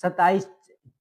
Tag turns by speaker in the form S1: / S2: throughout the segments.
S1: 27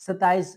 S1: 27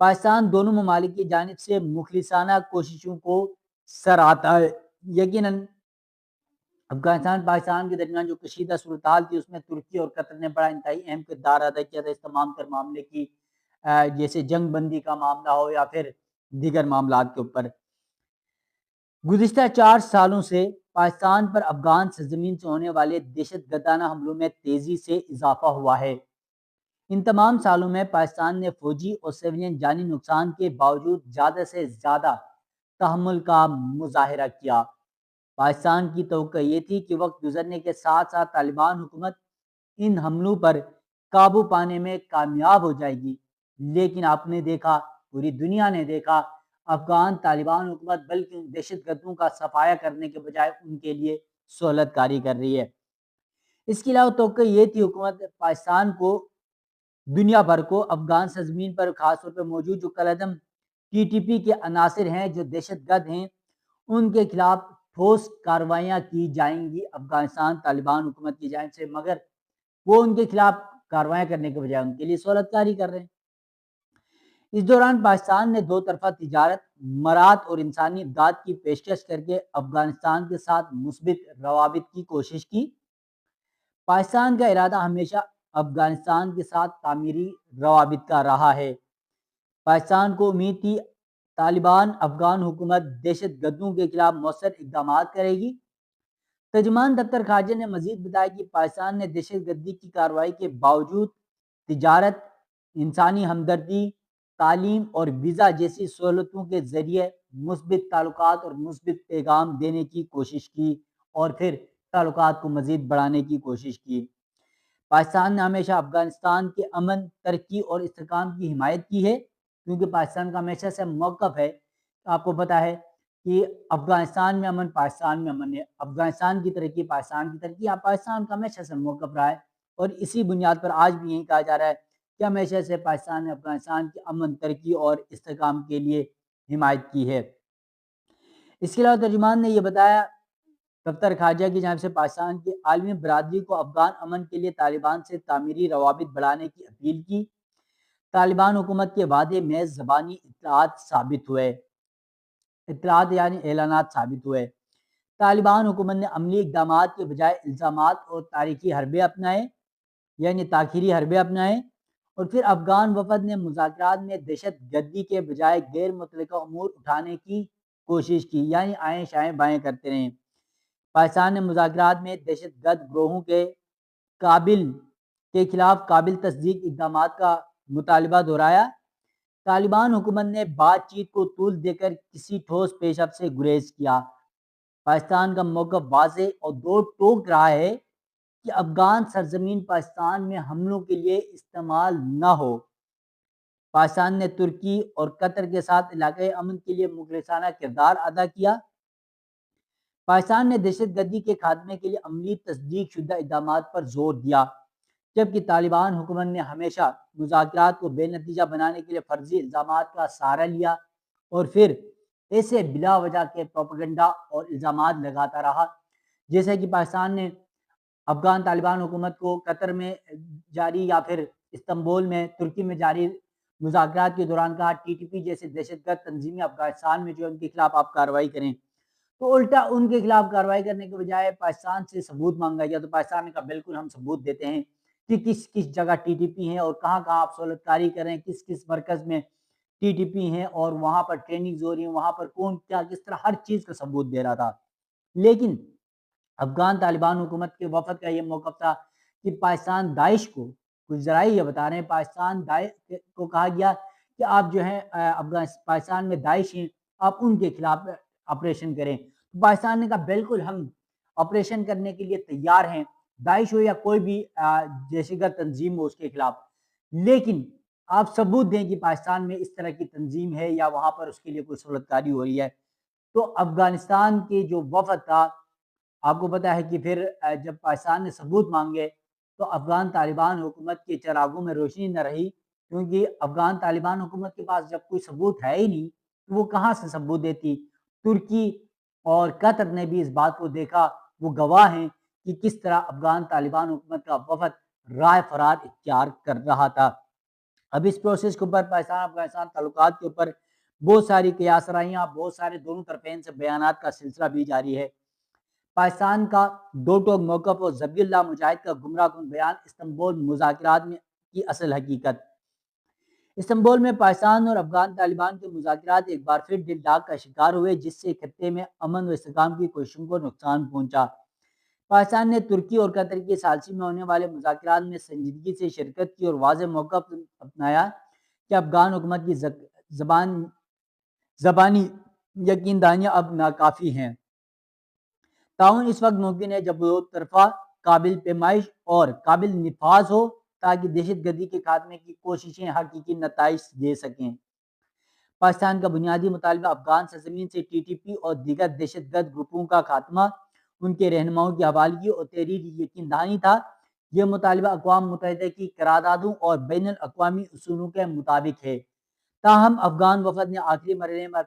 S1: پاکستان دونوں ممالک کی جانب سے مخلصانہ کوششوں کو سراہتا ہے۔ یقیناً افغانستان پاکستان کے درمیان جو کشیدہ صورتحال تھی اس میں ترکی اور قطر نے بڑا انتہائی اہم کردار ادا کیا تھا اس تمام تر معاملے کی، جیسے جنگ بندی کا معاملہ ہو یا پھر دیگر معاملات کے اوپر۔ گزشتہ 4 سالوں سے پاکستان پر افغان سرزمین سے ہونے والے دہشت گردانہ حملوں میں تیزی سے اضافہ ہوا ہے۔ ان تمام سالوں میں پاکستان نے فوجی اور سیویلین جانی نقصان کے باوجود زیادہ سے زیادہ تحمل کا مظاہرہ کیا۔ پاکستان کی توقع یہ تھی کہ وقت گزرنے کے ساتھ ساتھ طالبان حکومت ان حملوں پر قابو پانے میں کامیاب ہو جائے گی، لیکن آپ نے دیکھا، پوری دنیا نے دیکھا، افغان طالبان حکومت بلکہ ان دہشت گردوں کا صفایا کرنے کے بجائے ان کے لیے سہولت کاری کر رہی ہے۔ اس کے علاوہ توقع یہ تھی حکومت پاکستان کو دنیا بھر کو افغان سرزمین پر خاص طور پر موجود جو کالعدم ٹی ٹی پی کے عناصر ہیں جو دہشت گرد ہیں ان کے خلاف ٹھوس کارروائیاں کی جائیں گی افغانستان طالبان حکومت کی جانب سے، مگر وہ ان کے خلاف کارروائیاں کرنے کے بجائے ان کے لیے سہولت کاری کر رہے ہیں۔ اس دوران پاکستان نے 2 طرفہ تجارت، مراعات اور انسانی امداد کی پیشکش کر کے افغانستان کے ساتھ مثبت روابط کی کوشش کی۔ پاکستان کا ارادہ ہمیشہ افغانستان کے ساتھ تعمیری روابط کا رہا ہے۔ پاکستان کو امید تھی طالبان افغان حکومت دہشت گردوں کے خلاف مؤثر اقدامات کرے گی۔ ترجمان دفتر خارجہ نے مزید بتایا کہ پاکستان نے دہشت گردی کی کارروائی کے باوجود تجارت، انسانی ہمدردی، تعلیم اور ویزا جیسی سہولتوں کے ذریعے مثبت تعلقات اور مثبت پیغام دینے کی کوشش کی اور پھر تعلقات کو مزید بڑھانے کی کوشش کی۔ پاکستان نے ہمیشہ افغانستان کے امن، ترقی اور استحکام کی حمایت کی ہے، کیونکہ پاکستان کا ہمیشہ سے موقف ہے، آپ کو پتہ ہے کہ افغانستان میں امن پاکستان میں امن ہے، افغانستان کی ترقی پاکستان کی ترقی، پاکستان کا ہمیشہ سے موقف رہا ہے اور اسی بنیاد پر آج بھی یہی کہا جا رہا ہے کہ ہمیشہ سے پاکستان نے افغانستان کی امن، ترقی اور استحکام کے لیے حمایت کی ہے۔ اس کے علاوہ ترجمان نے یہ بتایا دفتر خارجہ کی جانب سے پاکستان کی عالمی برادری کو افغان امن کے لیے طالبان سے تعمیری روابط بڑھانے کی اپیل کی۔ طالبان حکومت کے وعدے محض زبانی اطلاعات یعنی اعلانات ثابت ہوئے۔ طالبان حکومت نے عملی اقدامات کے بجائے الزامات اور تاریخی حربے اپنائے یعنی تاخیری حربے اپنائے، اور پھر افغان وفد نے مذاکرات میں دہشت گردی کے بجائے غیر متعلقہ امور اٹھانے کی کوشش کی، یعنی آئیں شائیں بائیں کرتے رہے۔ پاکستان نے مذاکرات میں دہشت گرد گروہوں کے خلاف قابل تصدیق اقدامات کا مطالبہ دہرایا۔ طالبان حکومت نے بات چیت کو طول دے کر کسی ٹھوس پیش رفت سے گریز کیا۔ پاکستان کا موقف واضح اور دو ٹوک رہا ہے کہ افغان سرزمین پاکستان میں حملوں کے لیے استعمال نہ ہو۔ پاکستان نے ترکی اور قطر کے ساتھ علاقائی امن کے لیے مخلصانہ کردار ادا کیا۔ پاکستان نے دہشت گردی کے خاتمے کے لیے عملی تصدیق شدہ اقدامات پر زور دیا، جبکہ طالبان حکومت نے ہمیشہ مذاکرات کو بے نتیجہ بنانے کے لیے فرضی الزامات کا سہارا لیا اور پھر ایسے بلا وجہ کے پروپیگنڈا اور الزامات لگاتا رہا، جیسے کہ پاکستان نے افغان طالبان حکومت کو قطر میں جاری یا پھر استنبول میں ترکی میں جاری مذاکرات کے دوران کہا ٹی ٹی پی جیسے دہشت گرد تنظیمیں افغانستان میں جو ان کے خلاف آپ کارروائی کریں، تو الٹا ان کے خلاف کارروائی کرنے کے بجائے پاکستان سے ثبوت مانگا گیا۔ تو پاکستان نے کہا بالکل ہم ثبوت دیتے ہیں کہ کس کس جگہ ٹی ٹی پی ہیں اور کہاں کہاں آپ سہولت کاری کریں، کس کس مرکز میں ٹی ٹی پی ہیں اور وہاں پر ٹریننگ ہو رہی ہیں، وہاں پر کون کیا کس طرح ہر چیز کا ثبوت دے رہا تھا۔ لیکن افغان طالبان حکومت کے وفد کا یہ موقف تھا کہ پاکستان داعش کو، کچھ ذرائع یہ بتا رہے ہیں، پاکستان داعش کو کہا گیا کہ آپ جو ہیں پاکستان میں داعش ہیں، آپ ان کے خلاف آپریشن کریں۔ پاکستان نے کہا بالکل ہم آپریشن کرنے کے لیے تیار ہیں، داعش ہو یا کوئی بھی دہشت گرد تنظیم ہو اس کے خلاف، لیکن آپ ثبوت دیں کہ پاکستان میں اس طرح کی تنظیم ہے یا وہاں پر اس کے لیے کوئی سہولت کاری ہو رہی ہے۔ تو افغانستان کے جو وفد تھا، آپ کو پتا ہے کہ پھر جب پاکستان نے ثبوت مانگے تو افغان طالبان حکومت کے چراغوں میں روشنی نہ رہی، کیونکہ افغان طالبان حکومت کے پاس جب کوئی ثبوت ہے ہی نہیں تو وہ کہاں سے ثبوت دیتی۔ ترکی اور قطر نے بھی اس بات کو دیکھا، وہ گواہ ہیں کہ کس طرح افغان طالبان حکومت کا وفد رائے فرار اختیار کر رہا تھا۔ اب اس پروسیس کے اوپر پاکستان افغانستان تعلقات کے اوپر بہت ساری قیاس رائیاں، بہت سارے دونوں طرفین سے بیانات کا سلسلہ بھی جاری ہے۔ پاکستان کا دو ٹوک موقف اور ذبیح اللہ مجاہد کا گمراہ کن بیان، استنبول مذاکرات میں کی اصل حقیقت۔ استنبول میں پاکستان اور افغان طالبان کے مذاکرات ایک بار پھر دل ڈاک کا شکار ہوئے، جس سے خطے میں امن و استحکام کی کوششوں کو نقصان پہنچا۔ پاکستان نے ترکی اور قطر کی ثالثی میں ہونے والے مذاکرات میں سنجیدگی سے شرکت کی اور واضح موقف اپنایا کہ افغان حکومت کی زبانی یقین دہانیاں اب ناکافی ہیں۔ تعاون اس وقت ممکن ہے جب دو طرفہ قابل پیمائش اور قابل نفاذ ہو، تاکہ دہشت گردی کے خاتمے کی کوششیں حقیقی نتائج دے سکیں۔ پاکستان کا بنیادی مطالبہ افغان سرزمین سے ٹی ٹی پی اور دیگر دہشت گرد گروپوں کا خاتمہ، ان کے رہنماؤں کی حوالگی اور تحریری یقین دہانی تھا۔ یہ مطالبہ اقوام متحدہ کی قراردادوں اور بین الاقوامی اصولوں کے مطابق ہے۔ تاہم افغان وفد نے آخری مرحلے میں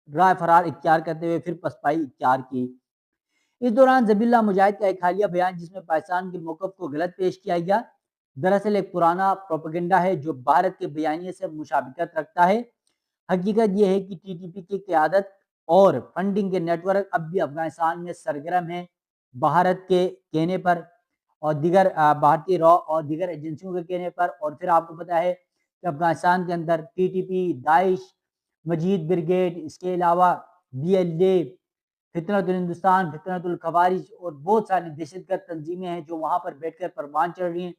S1: راہ فرار اختیار کرتے ہوئے پھر پسپائی اختیار کی۔ اس دوران ذبیح اللہ مجاہد کا ایک حالیہ بیان، جس میں پاکستان کے موقف کو غلط پیش کیا گیا، دراصل ایک پرانا پروپیگنڈا ہے جو بھارت کے بیانیے سے مشابہت رکھتا ہے۔ حقیقت یہ ہے کہ ٹی ٹی پی کی قیادت اور فنڈنگ کے نیٹ ورک اب بھی افغانستان میں سرگرم ہیں۔ بھارت کے کہنے پر اور دیگر بھارتی را اور دیگر ایجنسیوں کے کہنے پر، اور پھر آپ کو پتہ ہے کہ افغانستان کے اندر ٹی ٹی پی، داعش، مجید بریگیڈ، اس کے علاوہ بی ایل اے، فتنۃ الہندوستان، فتنۃ الخوارج اور بہت ساری دہشت گرد تنظیمیں ہیں جو وہاں پر بیٹھ کر پروان چڑھ رہی ہیں،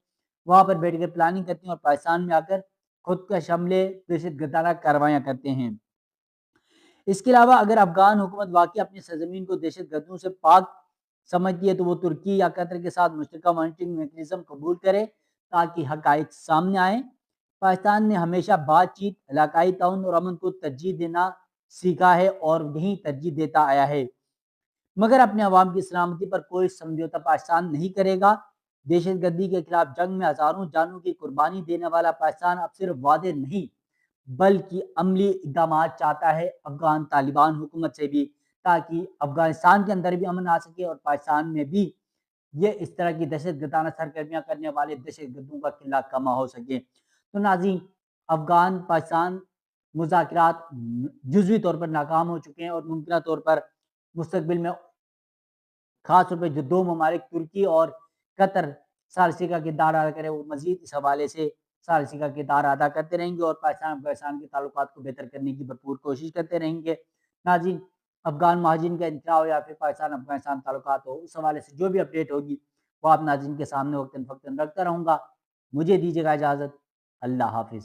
S1: وہاں پر بیٹھ کر پلاننگ کرتی ہیں اور پاکستان میں آ کر خود کا حملے، دہشت گردانہ کارروائیاں کرتے ہیں۔ اس کے علاوہ اگر افغان حکومت واقعی اپنی سرزمین کو دہشت گردوں سے پاک سمجھتی ہے تو وہ ترکی یا قطر کے ساتھ مشترکہ مانیٹرنگ میکانزم قبول کرے تاکہ حقائق سامنے آئیں۔ پاکستان نے ہمیشہ بات چیت، علاقائی تعاون اور امن کو ترجیح دینا سیکھا ہے اور یہی ترجیح دیتا آیا ہے، مگر اپنے عوام کی سلامتی پر کوئی سمجھوتہ پاکستان نہیں کرے گا۔ دہشت گردی کے خلاف جنگ میں ہزاروں جانوں کی قربانی دینے والا پاکستان اب صرف وعدے نہیں بلکہ عملی اقدامات چاہتا ہے افغان طالبان حکومت سے بھی، تاکہ افغانستان کے اندر بھی امن آ سکے اور پاکستان میں بھی یہ اس طرح کی دہشت گردانہ سرگرمیاں کرنے والے دہشت گردوں کا قلہ کما ہو سکے۔ تو ناظرین، افغان پاکستان مذاکرات جزوی طور پر ناکام ہو چکے ہیں اور ممکنہ طور پر مستقبل میں خاص طور پہ جو دو ممالک ترکی اور قطر ثالثی کا کردار ادا کرے، وہ مزید اس حوالے سے ثالثی کا کردار ادا کرتے رہیں گے اور پاکستان افغانستان کے تعلقات کو بہتر کرنے کی بھرپور کوشش کرتے رہیں گے۔ ناظرین، افغان مہاجرین کا انخلا ہو یا پھر پاکستان افغانستان تعلقات ہو، اس حوالے سے جو بھی اپڈیٹ ہوگی وہ آپ ناظرین کے سامنے وقتاً فوقتاً رکھتا رہوں گا۔ مجھے دیجیے گا اجازت، اللہ حافظ۔